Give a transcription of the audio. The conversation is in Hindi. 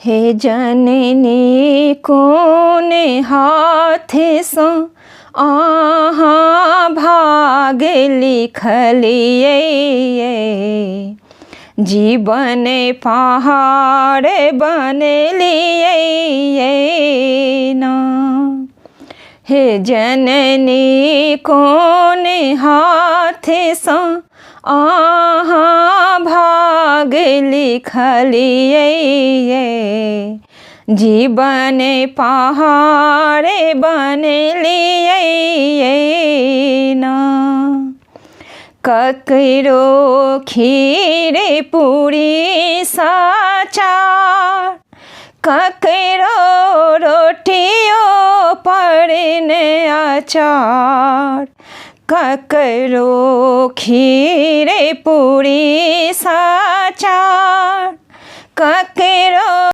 हे जननी कोने हाथे सँ अहाँ भाग लिखलियै, जीवन पहाड़ बनलियै ना। हे जननी कोने हाथे सँ अहाँ भाग लिखलियै, जीवन पहाड़ बनलियै ना। ककरो खीर पूरी सचार, ककरो रोटियो पर अचार, ककरो खीर पूरी सचार, ककरो